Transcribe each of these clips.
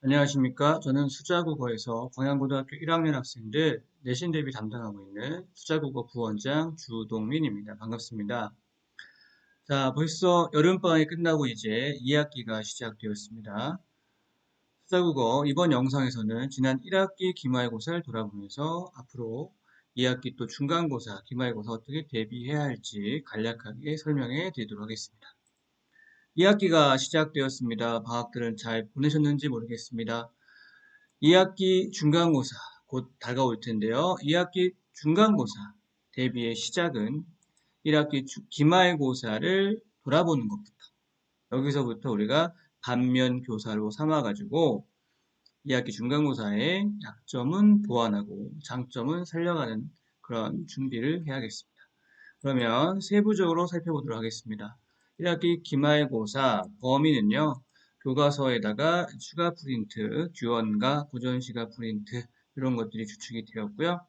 안녕하십니까. 저는 수자국어에서 광양고등학교 1학년 학생들 내신 대비 담당하고 있는 수자국어 부원장 주동민입니다. 반갑습니다. 자, 벌써 여름방학이 끝나고 이제 2학기가 시작되었습니다. 수자국어 이번 영상에서는 지난 1학기 기말고사를 돌아보면서 앞으로 2학기 또 중간고사, 기말고사 어떻게 대비해야 할지 간략하게 설명해 드리도록 하겠습니다. 2학기가 시작되었습니다. 방학들은 잘 보내셨는지 모르겠습니다. 2학기 중간고사 곧 다가올 텐데요. 2학기 중간고사 대비의 시작은 1학기 기말고사를 돌아보는 것부터 여기서부터 우리가 반면교사로 삼아가지고 2학기 중간고사의 약점은 보완하고 장점은 살려가는 그런 준비를 해야겠습니다. 그러면 세부적으로 살펴보도록 하겠습니다. 1학기 기말고사 범위는요. 교과서에다가 추가 프린트, 규원과 고전시가 프린트 이런 것들이 주축이 되었고요.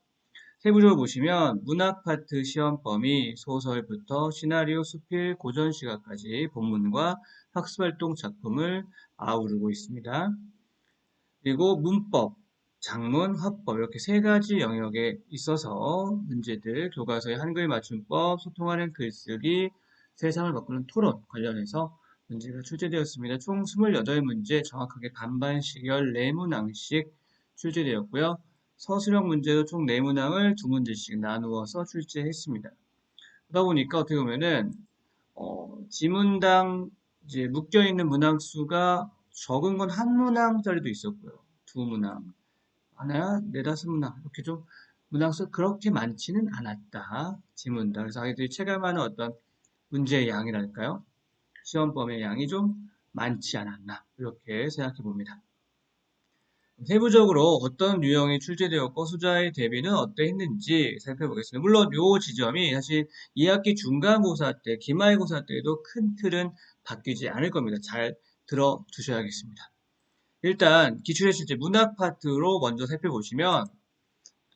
세부적으로 보시면 문학 파트 시험 범위 소설부터 시나리오, 수필, 고전시가까지 본문과 학습활동 작품을 아우르고 있습니다. 그리고 문법, 작문, 화법 이렇게 세 가지 영역에 있어서 문제들, 교과서의 한글 맞춤법, 소통하는 글쓰기, 세상을 바꾸는 토론 관련해서 문제가 출제되었습니다. 총 28문제 정확하게 반반 시결 4문항씩 출제되었고요. 서술형 문제도 총 4문항을 2문제씩 나누어서 출제했습니다. 그러다 보니까 어떻게 보면은 지문당 이제 묶여있는 문항 수가 적은 건 한 문항짜리도 있었고요. 두 문항, 하나야 네다섯 문항 이렇게 좀 문항 수 그렇게 많지는 않았다. 지문당. 그래서 아이들이 체감하는 어떤 문제의 양이랄까요? 시험범의 양이 좀 많지 않았나 이렇게 생각해 봅니다. 세부적으로 어떤 유형이 출제되었고 수자의 대비는 어떠했는지 살펴보겠습니다. 물론 이 지점이 사실 2학기 중간고사 때, 기말고사 때에도 큰 틀은 바뀌지 않을 겁니다. 잘 들어두셔야겠습니다. 일단 기출의 실제 문학 파트로 먼저 살펴보시면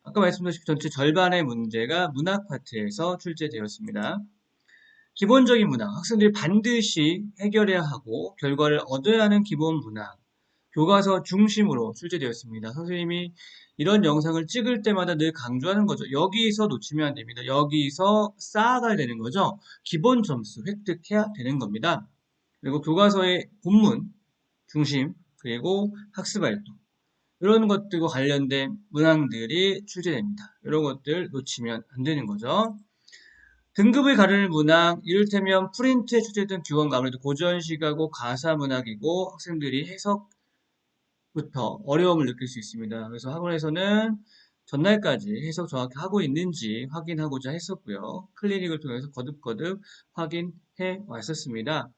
아까 말씀드린 전체 절반의 문제가 문학 파트에서 출제되었습니다. 기본적인 문항, 학생들이 반드시 해결해야 하고 결과를 얻어야 하는 기본 문항, 교과서 중심으로 출제되었습니다. 선생님이 이런 영상을 찍을 때마다 늘 강조하는 거죠. 여기서 놓치면 안 됩니다. 여기서 쌓아가야 되는 거죠. 기본 점수 획득해야 되는 겁니다. 그리고 교과서의 본문 중심, 그리고 학습활동 이런 것들과 관련된 문항들이 출제됩니다. 이런 것들 놓치면 안 되는 거죠. 등급을 가르는 문항, 이를테면 프린트에 출제된 규원과 아무래도 고전시가고 가사문학이고 학생들이 해석부터 어려움을 느낄 수 있습니다. 그래서 학원에서는 전날까지 해석 정확히 하고 있는지 확인하고자 했었고요. 클리닉을 통해서 거듭거듭 확인해 왔었습니다.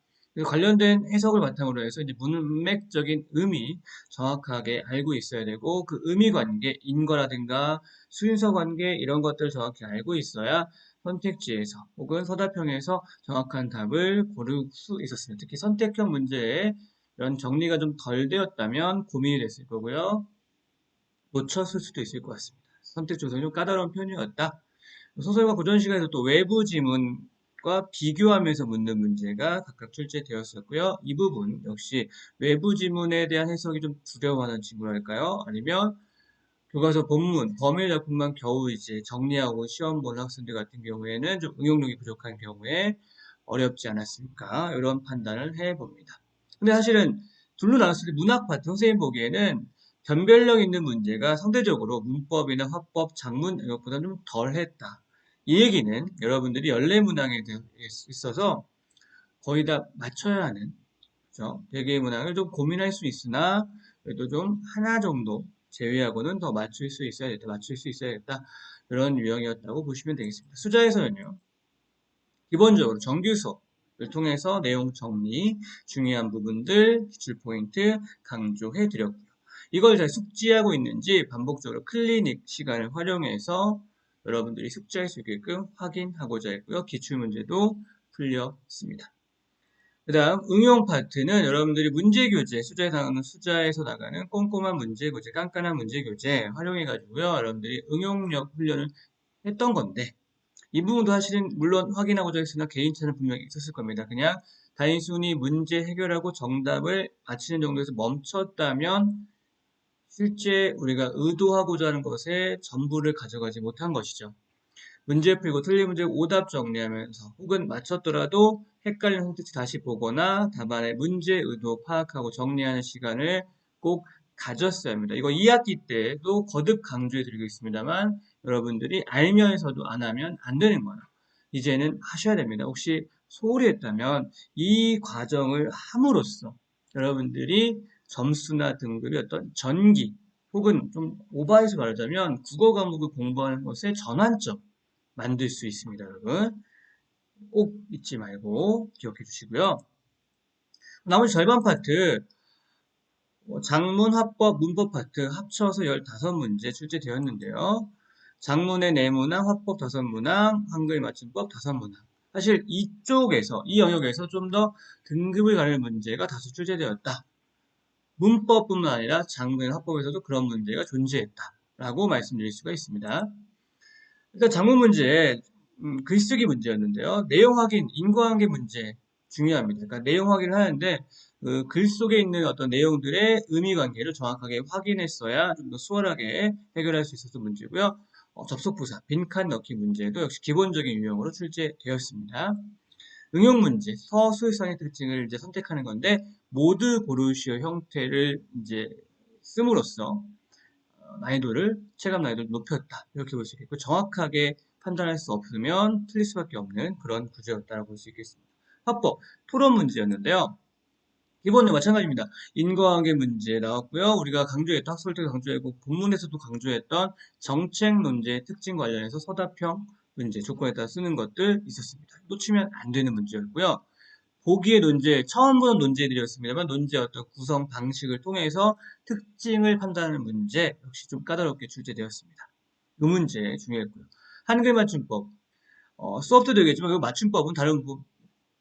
관련된 해석을 바탕으로 해서 이제 문맥적인 의미 정확하게 알고 있어야 되고 그 의미 관계, 인과라든가 순서 관계 이런 것들을 정확히 알고 있어야 선택지에서 혹은 서답형에서 정확한 답을 고를 수 있었습니다. 특히 선택형 문제에 이런 정리가 좀 덜 되었다면 고민이 됐을 거고요. 놓쳤을 수도 있을 것 같습니다. 선택 조성이 좀 까다로운 편이었다. 소설과 고전 시간에서 또 외부 지문과 비교하면서 묻는 문제가 각각 출제되었었고요. 이 부분 역시 외부 지문에 대한 해석이 좀 두려워하는 친구랄까요? 아니면 교과서 본문, 범일 작품만 겨우 이제 정리하고 시험 보는 학생들 같은 경우에는 좀 응용력이 부족한 경우에 어렵지 않았을까? 이런 판단을 해봅니다. 근데 사실은 둘로 나눴을 때 문학 파트 선생님 보기에는 변별력 있는 문제가 상대적으로 문법이나 화법, 작문 이것보다 좀 덜했다. 이 얘기는 여러분들이 연례문항에 있어서 거의 다 맞춰야 하는 그죠? 100개의 문항을 좀 고민할 수 있으나 그래도 좀 하나 정도 제외하고는 더 맞출 수 있어야겠다. 맞출 수 있어야겠다. 그런 유형이었다고 보시면 되겠습니다. 수자에서는요. 기본적으로 정규 수업을 통해서 내용 정리, 중요한 부분들, 기출 포인트 강조해 드렸고요. 이걸 잘 숙지하고 있는지 반복적으로 클리닉 시간을 활용해서 여러분들이 숙지할 수 있게끔 확인하고자 했고요. 기출문제도 풀렸습니다. 그 다음 응용 파트는 여러분들이 문제교재, 수자에서 나가는 꼼꼼한 문제교재, 깐깐한 문제교재 활용해가지고요. 여러분들이 응용력 훈련을 했던 건데 이 부분도 사실은 물론 확인하고자 했으나 개인차는 분명히 있었을 겁니다. 그냥 단순히 문제 해결하고 정답을 맞히는 정도에서 멈췄다면 실제 우리가 의도하고자 하는 것에 전부를 가져가지 못한 것이죠. 문제 풀고 틀린 문제 오답 정리하면서 혹은 맞췄더라도 헷갈리는 선택지 다시 보거나 답안의 문제 의도 파악하고 정리하는 시간을 꼭 가졌어야 합니다. 이거 2학기 때도 거듭 강조해 드리고 있습니다만 여러분들이 알면서도 안 하면 안 되는 거예요. 이제는 하셔야 됩니다. 혹시 소홀히 했다면 이 과정을 함으로써 여러분들이 점수나 등급이 어떤 전기 혹은 좀 오버해서 말하자면 국어 과목을 공부하는 것에 전환점 만들 수 있습니다, 여러분. 꼭 잊지 말고 기억해 주시고요. 나머지 절반 파트, 장문, 화법, 문법 파트 합쳐서 15문제 출제되었는데요. 장문의 네모낭, 화법 5문항, 한글 맞춤법 5문항. 사실 이쪽에서, 이 영역에서 좀 더 등급을 가릴 문제가 다수 출제되었다. 문법뿐만 아니라 장문의 화법에서도 그런 문제가 존재했다. 라고 말씀드릴 수가 있습니다. 일단 장문 문제, 글쓰기 문제였는데요. 내용 확인, 인과관계 문제 중요합니다. 그러니까 내용 확인을 하는데 그 글 속에 있는 어떤 내용들의 의미 관계를 정확하게 확인했어야 좀 더 수월하게 해결할 수 있었던 문제고요. 접속 부사, 빈칸 넣기 문제도 역시 기본적인 유형으로 출제되었습니다. 응용 문제, 서술상의 특징을 이제 선택하는 건데 모두 고르시오 형태를 이제 씀으로써 난이도를, 체감 난이도를 높였다. 이렇게 볼 수 있겠고, 정확하게 판단할 수 없으면 틀릴 수밖에 없는 그런 구조였다고 볼 수 있겠습니다. 화법, 토론 문제였는데요. 기본은 마찬가지입니다. 인과관계 문제 나왔고요. 우리가 강조했던, 학술 때 강조했고, 본문에서도 강조했던 정책 논제의 특징 관련해서 서답형 문제, 조건에 따라 쓰는 것들 있었습니다. 놓치면 안 되는 문제였고요. 보기의 논제, 처음 보는 논제들이었습니다만 논제의 어떤 구성 방식을 통해서 특징을 판단하는 문제 역시 좀 까다롭게 출제되었습니다. 이 문제 중요했고요. 한글 맞춤법, 수업 때도 얘기했지만 그 맞춤법은 다른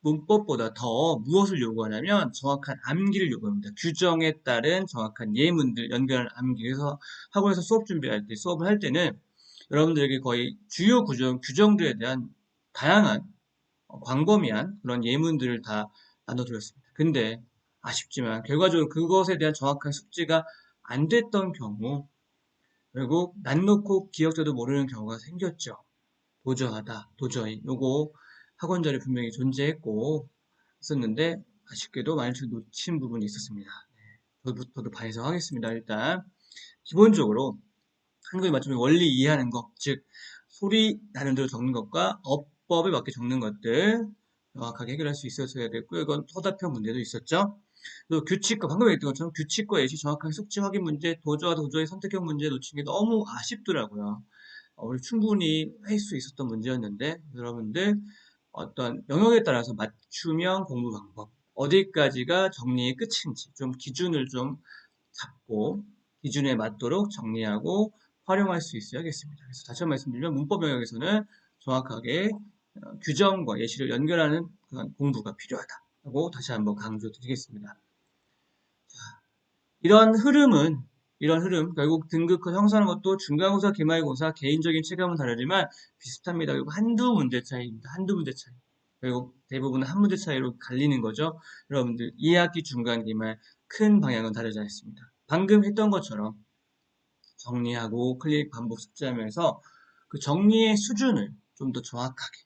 문법보다 더 무엇을 요구하냐면 정확한 암기를 요구합니다. 규정에 따른 정확한 예문들 연결하는 암기. 그래서 학원에서 수업 준비할 때, 수업을 할 때는 여러분들에게 거의 주요 규정들에 대한 다양한 광범위한 그런 예문들을 다 나눠드렸습니다. 근데 아쉽지만 결과적으로 그것에 대한 정확한 숙지가 안 됐던 경우 결국 난 놓고 기억자도 모르는 경우가 생겼죠. 도저하다, 도저히. 요거 학원 자료 분명히 존재했고 있었는데 아쉽게도 많이 놓친 부분이 있었습니다. 저도 반성하겠습니다. 일단 기본적으로 한국에 맞추면 원리 이해하는 것, 즉 소리 나는 대로 적는 것과 어법에 맞게 적는 것들 명확하게 해결할 수 있었어야 됐고요. 이건 서답형 문제도 있었죠. 또 규칙과 방금 얘기했던 것처럼 규칙과 예시 정확하게 숙지 확인 문제, 도저와 도저의 선택형 문제 놓친 게 너무 아쉽더라고요. 우리 충분히 할 수 있었던 문제였는데 여러분들 어떤 영역에 따라서 맞춤형 공부 방법 어디까지가 정리의 끝인지 좀 기준을 좀 잡고 기준에 맞도록 정리하고 활용할 수 있어야겠습니다. 그래서 다시 한번 말씀드리면 문법 영역에서는 정확하게 규정과 예시를 연결하는 그런 공부가 필요하다고 다시 한번 강조드리겠습니다. 이런 흐름은 이런 흐름 결국 등급컷 형성하는 것도 중간고사, 기말고사 개인적인 체감은 다르지만 비슷합니다. 결국 한두 문제 차이입니다. 한두 문제 차이. 결국 대부분 한 문제 차이로 갈리는 거죠. 여러분들 2학기 중간, 기말 큰 방향은 다르지 않습니다. 방금 했던 것처럼 정리하고 클릭 반복 숙지하면서 그 정리의 수준을 좀 더 정확하게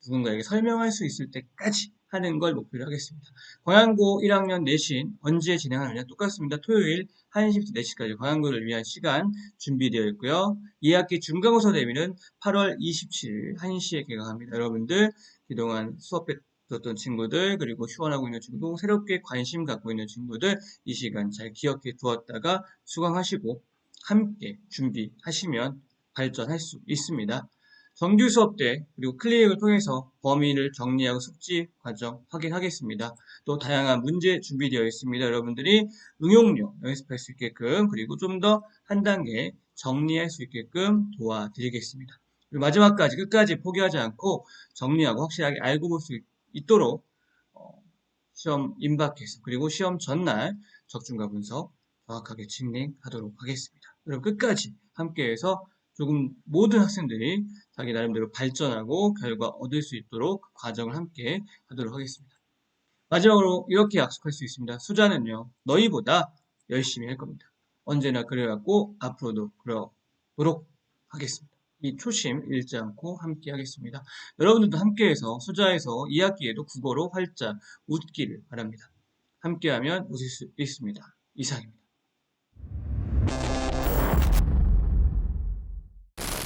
누군가에게 설명할 수 있을 때까지 하는 걸 목표로 하겠습니다. 광양고 1학년 내신 언제 진행하느냐 똑같습니다. 토요일 1시부터 4시까지 광양고를 위한 시간 준비되어 있고요. 2학기 중간고사 대비는 8월 27일 1시에 개강합니다. 여러분들 그동안 수업했던 친구들 그리고 휴원하고 있는 친구도 새롭게 관심 갖고 있는 친구들 이 시간 잘 기억해 두었다가 수강하시고 함께 준비하시면 발전할 수 있습니다. 정규 수업 때 그리고 클리닉을 통해서 범위를 정리하고 숙지 과정 확인하겠습니다. 또 다양한 문제 준비되어 있습니다. 여러분들이 응용력 연습할 수 있게끔 그리고 좀 더 한 단계 정리할 수 있게끔 도와드리겠습니다. 그리고 마지막까지 끝까지 포기하지 않고 정리하고 확실하게 알고 볼 수 있도록 시험 임박해서 그리고 시험 전날 적중과 분석 정확하게 진행하도록 하겠습니다. 여러분 끝까지 함께해서 조금 모든 학생들이 자기 나름대로 발전하고 결과 얻을 수 있도록 그 과정을 함께 하도록 하겠습니다. 마지막으로 이렇게 약속할 수 있습니다. 수자는요, 너희보다 열심히 할 겁니다. 언제나 그래왔고, 앞으로도 그러도록 하겠습니다. 이 초심 잃지 않고 함께 하겠습니다. 여러분들도 함께해서 수자에서 2학기에도 국어로 활짝 웃기를 바랍니다. 함께하면 웃을 수 있습니다. 이상입니다.